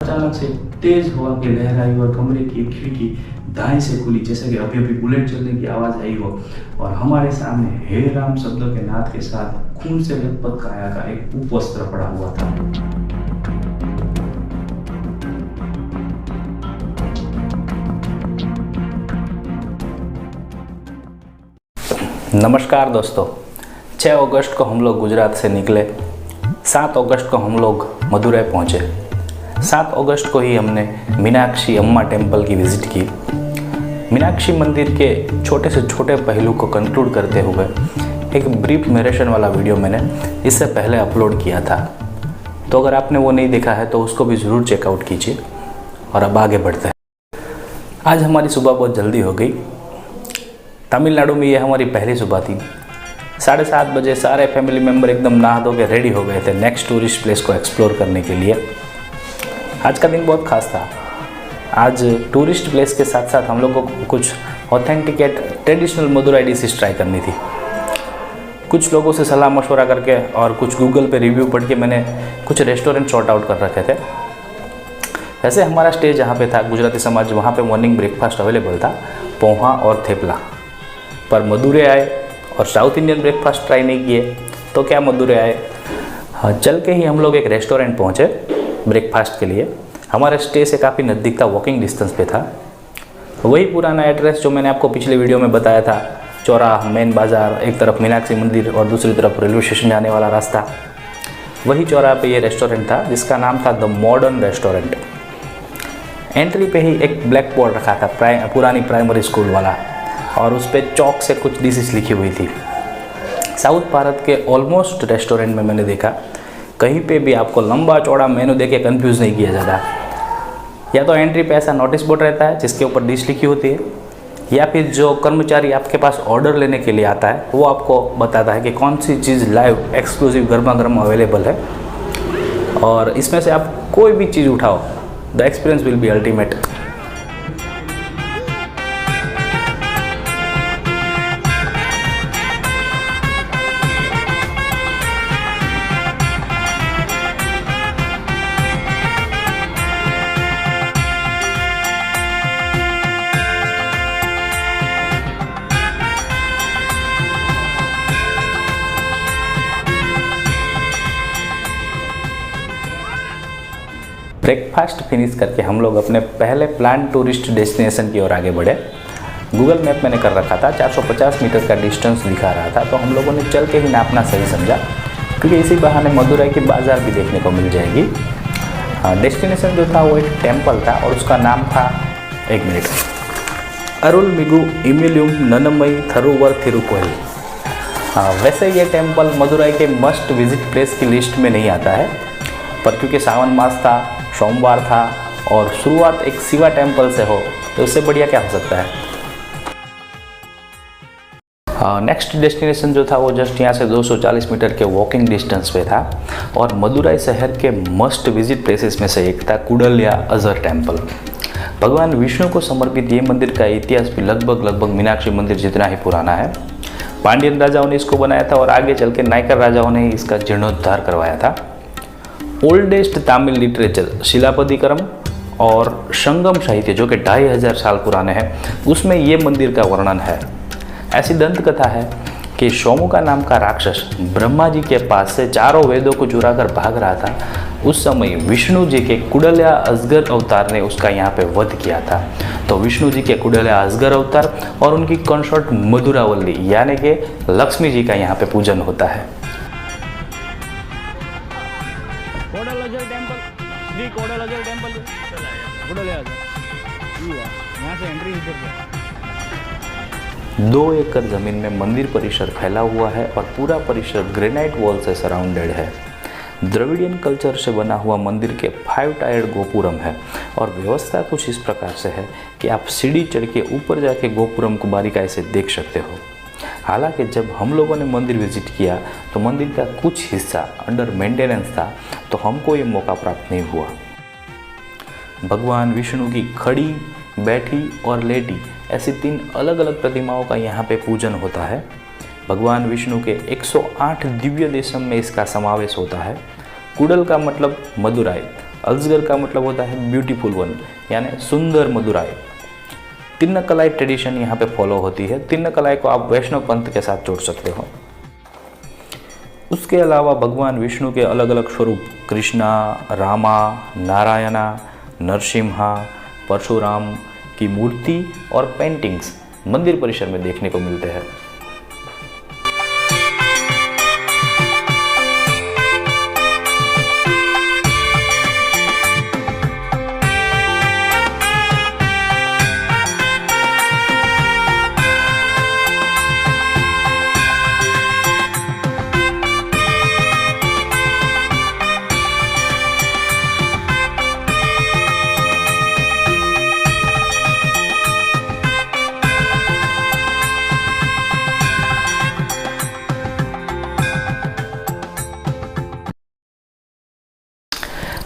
अचानक से तेज हवा की लहर आई और कमरे की खिड़की दाएं से खुली, जैसे कि अभी अभी बुलेट चलने की आवाज़ आई हो, और हमारे सामने हे राम शब्दों के नाद के साथ खून से लथपथ काया का एक उपवस्त्र पड़ा हुआ था। नमस्कार दोस्तों, 6 अगस्त को हम लोग गुजरात से निकले। 7 अगस्त को हम लोग मदुरै पहुँचे। 7 अगस्त को ही हमने मीनाक्षी अम्मा टेम्पल की विज़िट की। मीनाक्षी मंदिर के छोटे से छोटे पहलू को कंक्लूड करते हुए एक ब्रीफ नरेशन वाला वीडियो मैंने इससे पहले अपलोड किया था, तो अगर आपने वो नहीं देखा है तो उसको भी ज़रूर चेकआउट कीजिए। और अब आगे बढ़ते हैं। आज हमारी सुबह बहुत जल्दी हो गई। तमिलनाडु में ये हमारी पहली सुबह थी। 7:30 बजे सारे फैमिली मेम्बर एकदम नहा धो के रेडी हो गए थे नेक्स्ट टूरिस्ट प्लेस को एक्सप्लोर करने के लिए। आज का दिन बहुत खास था। आज टूरिस्ट प्लेस के साथ साथ हम लोगों को कुछ authenticate traditional Madurai dishes try करनी थी। कुछ लोगों से सलाह मशवरा करके और कुछ गूगल पे रिव्यू पढ़ के मैंने कुछ रेस्टोरेंट सॉर्ट आउट कर रखे थे। वैसे हमारा स्टे जहाँ पे था गुजराती समाज, वहाँ पे मॉर्निंग ब्रेकफास्ट अवेलेबल था, पोहा और थेपला। पर मदुरै आए और साउथ इंडियन ब्रेकफास्ट ट्राई नहीं किए तो क्या मदुरै आए। चल के ही हम लोग एक रेस्टोरेंट पहुँचे ब्रेकफास्ट के लिए। हमारे स्टे से काफ़ी नज़दीक था, वॉकिंग डिस्टेंस पे था। वही पुराना एड्रेस जो मैंने आपको पिछले वीडियो में बताया था, चौराहा, मेन बाज़ार, एक तरफ मीनाक्षी मंदिर और दूसरी तरफ रेलवे स्टेशन जाने वाला रास्ता। वही चौराहा पे ये रेस्टोरेंट था जिसका नाम था द मॉडर्न रेस्टोरेंट। एंट्री पे ही एक ब्लैक बोर्ड रखा था, पुरानी प्राइमरी स्कूल वाला, और उस पर चौक से कुछ डिशेस लिखी हुई थी। साउथ भारत के ऑलमोस्ट रेस्टोरेंट में मैंने देखा कहीं पे भी आपको लंबा चौड़ा मेनू देके कंफ्यूज नहीं किया जाता। या तो एंट्री पे ऐसा नोटिस बोर्ड रहता है जिसके ऊपर डिश लिखी होती है, या फिर जो कर्मचारी आपके पास ऑर्डर लेने के लिए आता है वो आपको बताता है कि कौन सी चीज़ लाइव एक्सक्लूसिव गर्मा गर्म अवेलेबल है, और इसमें से आप कोई भी चीज़ उठाओ, the experience will be ultimate. Breakfast finish करके हम लोग अपने पहले प्लान टूरिस्ट डेस्टिनेशन की ओर आगे बढ़े। गूगल मैप मैंने कर रखा था, 450 मीटर का डिस्टेंस दिखा रहा था, तो हम लोगों ने चल के ही नापना सही समझा, क्योंकि इसी बहाने मदुरै की बाज़ार भी देखने को मिल जाएगी। डेस्टिनेशन जो था वो एक टेम्पल था और उसका नाम था, एक मिनट, अरुलमिगु इमिलियम नन्नमई थरुवर थिरुकोइल। वैसे ये टेम्पल मदुरै के मस्ट विजिट प्लेस की लिस्ट में नहीं आता है, पर क्योंकि सावन मास था, सोमवार था और शुरुआत एक शिवा टेम्पल से हो, तो इससे बढ़िया क्या हो सकता है। नेक्स्ट डेस्टिनेशन जो था वो जस्ट यहाँ से 240 मीटर के वॉकिंग डिस्टेंस पे था, और मदुरै शहर के मस्ट विजिट प्लेसेस में से एक था कुडल्या अजर टेम्पल। भगवान विष्णु को समर्पित ये मंदिर का इतिहास भी लगभग मीनाक्षी मंदिर जितना ही पुराना है। पांड्यन राजाओं ने इसको बनाया था और आगे चल के नायकर राजाओं ने इसका जीर्णोद्धार करवाया था। ओल्डेस्ट तमिल लिटरेचर शिलापतिकरम और संगम साहित्य जो कि 2500 साल पुराने हैं, उसमें ये मंदिर का वर्णन है। ऐसी दंत कथा है कि सोमुका नाम का राक्षस ब्रह्मा जी के पास से चारों वेदों को चुरा कर भाग रहा था। उस समय विष्णु जी के कुडल्या असगर अवतार ने उसका यहाँ पे वध किया था। तो विष्णु जी के कुडल्या असगर अवतार और उनकी कंसोर्ट मधुरावल्ली यानी कि लक्ष्मी जी का यहाँ पे पूजन होता है। यहाँ से एंट्री इधर है। 2 एकड़ ज़मीन में मंदिर परिसर फैला हुआ है और पूरा परिसर ग्रेनाइट वॉल से सराउंडेड है। द्रविडियन कल्चर से बना हुआ मंदिर के 5 टायर्ड गोपुरम है, और व्यवस्था कुछ इस प्रकार से है कि आप सीढ़ी चढ़ के ऊपर जाके गोपुरम को बारीकाई से देख सकते हो। हालांकि जब हम लोगों ने मंदिर विजिट किया तो मंदिर का कुछ हिस्सा अंडर मेंटेनेंस था, तो हमको ये मौका प्राप्त नहीं हुआ। भगवान विष्णु की खड़ी, बैठी और लेटी ऐसी 3 अलग अलग प्रतिमाओं का यहाँ पे पूजन होता है। भगवान विष्णु के 108 दिव्य देशम में इसका समावेश होता है। कुडल का मतलब मदुराई, अजगर का मतलब होता है ब्यूटीफुल वन, यानी सुंदर मदुराई। तिन्नकलाई ट्रेडिशन यहाँ पे फॉलो होती है। तिन्नकलाई को आप वैष्णव पंथ के साथ जोड़ सकते हो। उसके अलावा भगवान विष्णु के अलग अलग स्वरूप कृष्णा, रामा, नारायणा, नरसिम्हा, परशुराम की मूर्ति और पेंटिंग्स मंदिर परिसर में देखने को मिलते हैं।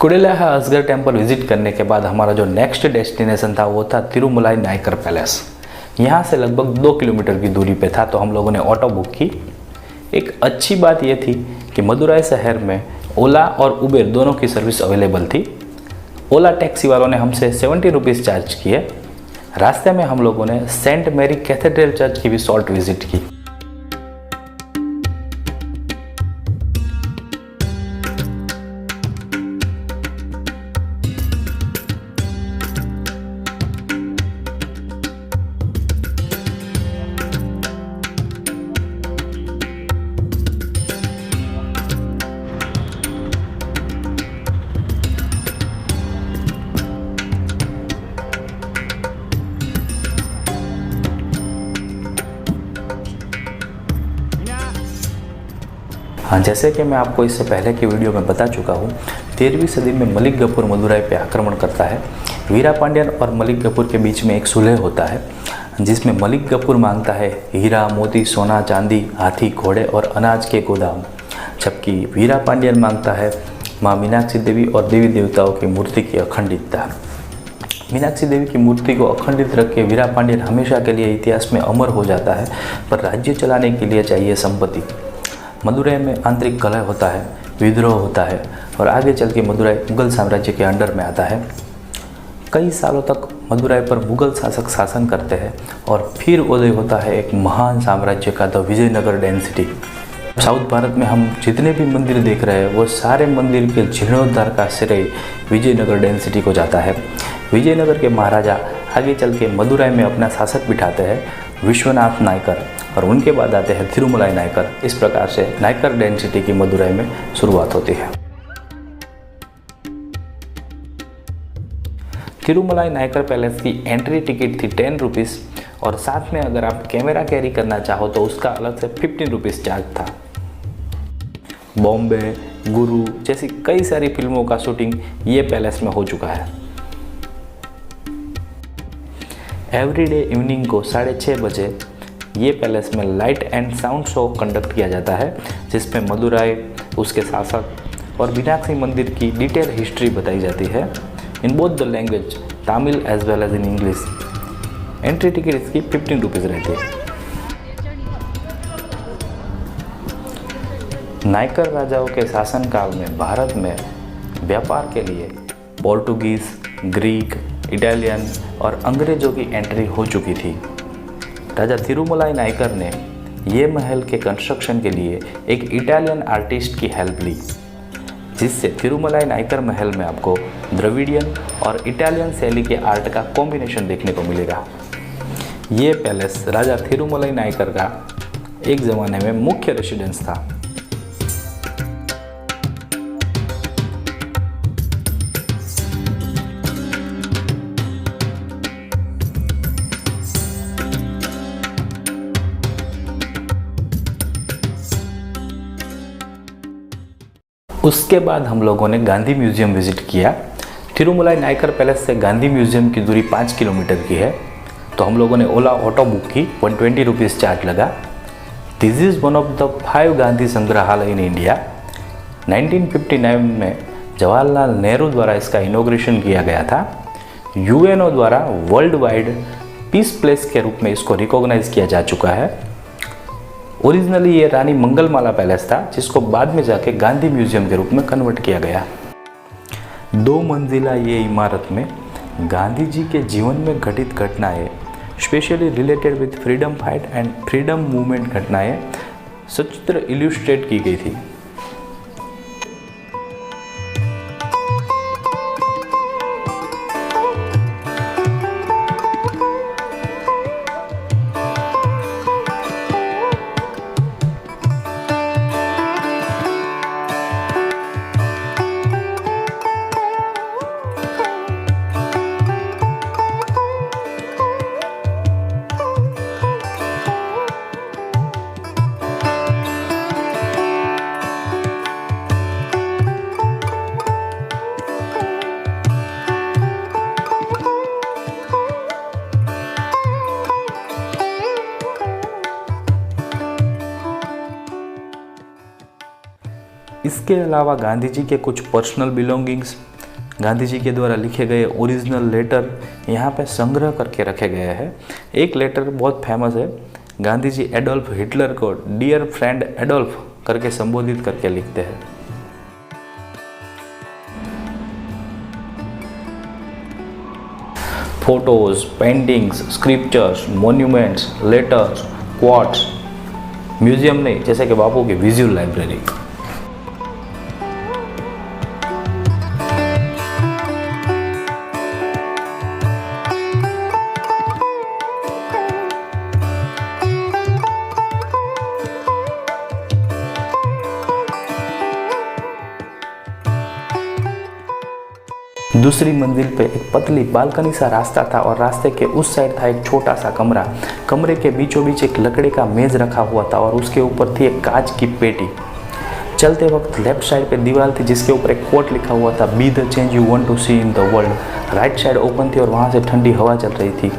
कुडेलाहा असगर टेम्पल विजिट करने के बाद हमारा जो नेक्स्ट डेस्टिनेशन था वो था तिरुमलाई नायकर पैलेस। यहाँ से लगभग 2 किलोमीटर की दूरी पे था, तो हम लोगों ने ऑटो बुक की। एक अच्छी बात ये थी कि मदुराई शहर में ओला और उबेर दोनों की सर्विस अवेलेबल थी। ओला टैक्सी वालों ने हमसे 70 रुपीज़ चार्ज किए। रास्ते में हम लोगों ने सेंट मैरी कैथेड्रल चर्च की भी शॉर्ट विजिट की। हाँ, जैसे कि मैं आपको इससे पहले की वीडियो में बता चुका हूँ, 13वीं सदी में मलिक गफूर मदुराई पे आक्रमण करता है। वीरा पांडियन और मलिक गफूर के बीच में एक सुलह होता है, जिसमें मलिक गफूर मांगता है हीरा, मोती, सोना, चांदी, हाथी, घोड़े और अनाज के गोदाम, जबकि वीरा पांडियन मांगता है माँ मीनाक्षी देवी और देवी देवताओं की मूर्ति की अखंडितता। मीनाक्षी देवी की मूर्ति को अखंडित रख के वीरा पांडियन हमेशा के लिए इतिहास में अमर हो जाता है, पर राज्य चलाने के लिए चाहिए संपत्ति। मदुराई में आंतरिक कलह होता है, विद्रोह होता है और आगे चल के मदुराई मुगल साम्राज्य के अंडर में आता है। कई सालों तक मदुराई पर मुगल शासक शासन करते हैं और फिर उदय होता है एक महान साम्राज्य का, the Vijayanagara dynasty. South Bharat में हम जितने भी मंदिर देख रहे हैं वो सारे मंदिर के जीर्णोद्धार का श्रेय विजयनगर डायनेस्टी को जाता है। विजयनगर के महाराजा आगे चल के मदुराई में अपना शासक बिठाते हैं विश्वनाथ नायकर, और उनके बाद आते हैं तिरुमलाई नायकर। इस प्रकार से नायकर डायनेस्टी की मदुराई में शुरुआत होती है। तिरुमलाई नायकर पैलेस की एंट्री टिकट थी 10 रुपीज़, और साथ में अगर आप कैमरा कैरी करना चाहो तो उसका अलग से 15 रुपीज़ चार्ज था। बॉम्बे, गुरु जैसी कई सारी फिल्मों का शूटिंग ये पैलेस में हो चुका है। एवरीडे इवनिंग को 6:30 बजे ये पैलेस में light and sound show conduct किया जाता है, जिसमें मदुराई, उसके शासक और मीनाक्षी मंदिर की डिटेल हिस्ट्री बताई जाती है in both the language Tamil as well as in English. Entry ticket इसकी 15 रुपीज़ रहती है। नायकर राजाओं के शासनकाल में भारत में व्यापार के लिए पोर्टुगीज, ग्रीक, इटालियन और अंग्रेजों की एंट्री हो चुकी थी। राजा तिरुमलाई नायकर ने ये महल के कंस्ट्रक्शन के लिए एक इटालियन आर्टिस्ट की हेल्प ली, जिससे तिरुमलाई नायकर महल में आपको द्रविडियन और इटालियन शैली के आर्ट का कॉम्बिनेशन देखने को मिलेगा। ये पैलेस राजा तिरुमलाई नायकर का एक ज़माने में मुख्य रेसिडेंस था। उसके बाद हम लोगों ने गांधी म्यूजियम विजिट किया। तिरुमलाई नायकर पैलेस से गांधी म्यूजियम की दूरी 5 किलोमीटर की है, तो हम लोगों ने ओला ऑटो बुक की। 120 रुपीज़ चार्ज लगा। This is one of the 5 Gandhi संग्रहालय इन इंडिया। 1959 में जवाहरलाल नेहरू द्वारा इसका इनॉग्रेशन किया गया था। यूएनओ द्वारा वर्ल्ड वाइड पीस प्लेस के रूप में इसको रिकॉग्नाइज किया जा चुका है। ओरिजिनली ये रानी मंगलमाला पैलेस था, जिसको बाद में जाके गांधी म्यूजियम के रूप में कन्वर्ट किया गया। 2 मंजिला ये इमारत में गांधी जी के जीवन में घटित घटनाएं, specially related with freedom fight and freedom movement घटनाएं सचित्र इल्यूस्ट्रेट की गई थी। इसके अलावा गांधी जी के कुछ पर्सनल बिलोंगिंग्स, गांधी जी के द्वारा लिखे गए ओरिजिनल लेटर यहाँ पे संग्रह करके रखे गए हैं। एक लेटर बहुत फेमस है, गांधी जी एडोल्फ हिटलर को डियर फ्रेंड एडोल्फ करके संबोधित करके लिखते हैं। Photos, paintings, scriptures, monuments, letters, quotes, museum नहीं, जैसे कि बापू की विजुअल लाइब्रेरी। दूसरी मंजिल पे एक पतली बालकनी सा रास्ता था और रास्ते के उस साइड था एक छोटा सा कमरा। कमरे के बीचों बीच एक लकड़ी का मेज रखा हुआ था और उसके ऊपर थी एक कांच की पेटी। चलते वक्त लेफ्ट साइड पे दीवार थी जिसके ऊपर एक कोट लिखा हुआ था, be the change you want to see in the world. Right side open थी और वहाँ से ठंडी हवा चल रही थी।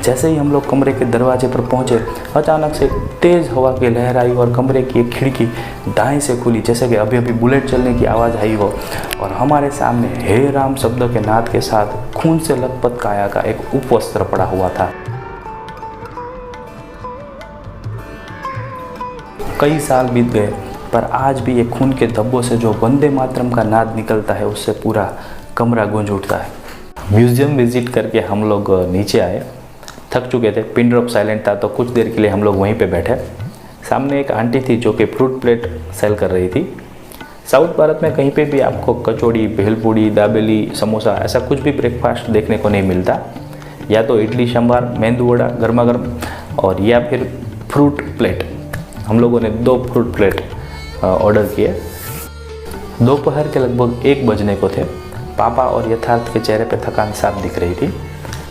जैसे ही हम लोग कमरे के दरवाजे पर पहुँचे, अचानक से तेज़ हवा की लहर आई और कमरे की एक खिड़की दाएं से खुली, जैसे कि अभी अभी बुलेट चलने की आवाज़ आई हो, और हमारे सामने हे राम शब्दों के नाद के साथ खून से लथपथ काया का एक उपवस्त्र पड़ा हुआ था। कई साल बीत गए पर आज भी ये खून के धब्बों से जो वंदे मातरम का नाद निकलता है उससे पूरा कमरा गूंज उठता है। म्यूजियम विजिट करके हम लोग नीचे आए, थक चुके थे, पिन ड्रॉप साइलेंट था तो कुछ देर के लिए हम लोग वहीं पे बैठे। सामने एक आंटी थी जो कि फ्रूट प्लेट सेल कर रही थी। साउथ भारत में कहीं पे भी आपको कचौड़ी, भेलपूड़ी, दाबेली, समोसा ऐसा कुछ भी ब्रेकफास्ट देखने को नहीं मिलता। या तो इडली सांभर, मेंदू वड़ा गर्मा गर्म, और या फिर फ्रूट प्लेट। हम लोगों ने 2 फ्रूट प्लेट ऑर्डर किए। दोपहर के लगभग 1 बजने को थे। पापा और यथार्थ के चेहरे पे थकान साफ दिख रही थी।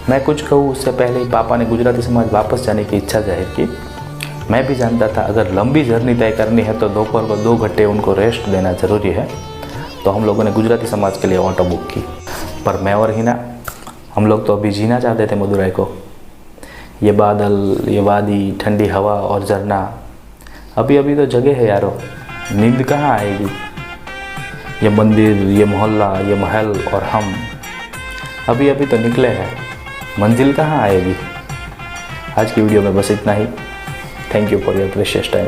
मैं कुछ कहूँ उससे पहले ही पापा ने गुजराती समाज वापस जाने की इच्छा जाहिर की। मैं भी जानता था अगर लंबी जर्नी तय करनी है तो दोपहर को 2 घंटे उनको रेस्ट देना ज़रूरी है, तो हम लोगों ने गुजराती समाज के लिए ऑटो बुक की। पर मैं और हिना, हम लोग तो अभी जीना चाहते थे मदुरई को। ये बादल, ये वादी, ठंडी हवा और झरना, अभी अभी तो जगह है यारो, नींद कहाँ आएगी। ये मंदिर, ये मोहल्ला, ये महल और हम अभी अभी तो निकले हैं, मंजिल कहाँ आएगी। आज की वीडियो में बस इतना ही। Thank you for your precious time.